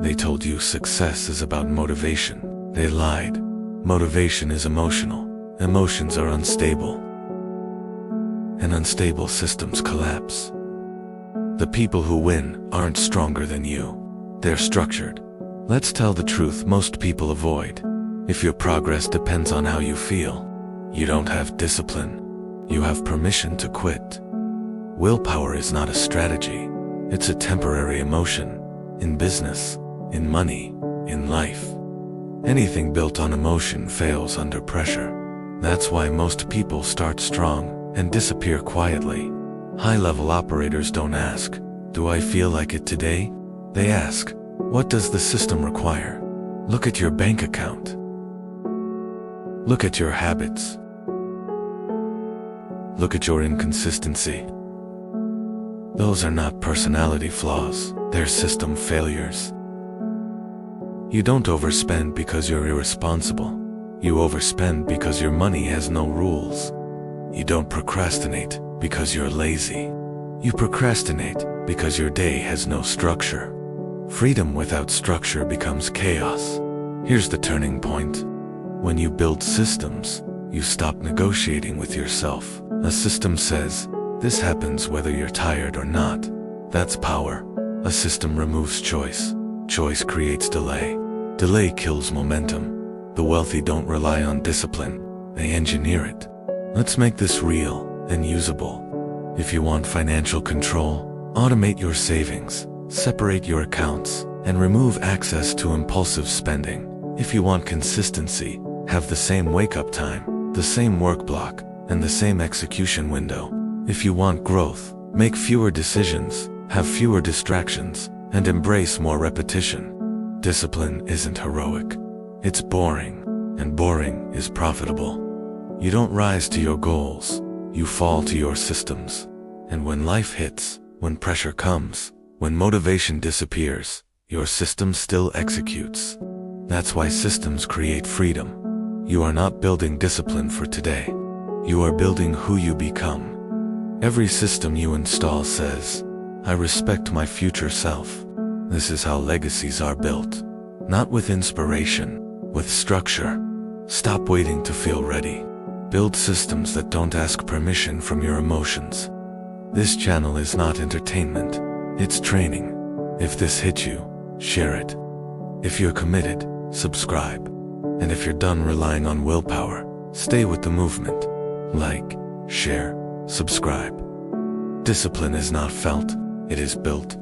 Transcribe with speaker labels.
Speaker 1: They told you success is about motivation. They lied. Motivation is emotional. Emotions are unstable. And unstable systems collapse. The people who win aren't stronger than you. They're structured. Let's tell the truth most people avoid. If your progress depends on how you feel, you don't have discipline. You have permission to quit. Willpower is not a strategy. It's a temporary emotion. In business, in money, in life. Anything built on emotion fails under pressure. That's why most people start strong and disappear quietly. High-level operators don't ask, "Do I feel like it today?" They ask, "What does the system require?" Look at your bank account. Look at your habits. Look at your inconsistency. Those are not personality flaws, they're system failures. You don't overspend because you're irresponsible. You overspend because your money has no rules. You don't procrastinate because you're lazy. You procrastinate because your day has no structure. Freedom without structure becomes chaos. Here's the turning point. When you build systems, you stop negotiating with yourself. A system says, "This happens whether you're tired or not." That's power. A system removes choice. Choice creates delay. Delay kills momentum. The wealthy don't rely on discipline. They engineer it. Let's make this real and usable. If you want financial control, automate your savings, separate your accounts, and remove access to impulsive spending. If you want consistency, have the same wake-up time, the same work block, and the same execution window. If you want growth, make fewer decisions, have fewer distractions, and embrace more repetition. Discipline isn't heroic. It's boring, and boring is profitable. You don't rise to your goals, you fall to your systems. And when life hits, when pressure comes, when motivation disappears, your system still executes. That's why systems create freedom. You are not building discipline for today. You are building who you become. Every system you install says, "I respect my future self." This is how legacies are built. Not with inspiration, with structure. Stop waiting to feel ready. Build systems that don't ask permission from your emotions. This channel is not entertainment, it's training. If this hit you, share it. If you're committed, subscribe. And if you're done relying on willpower, stay with the movement. Like, share, subscribe. Discipline is not felt, it is built.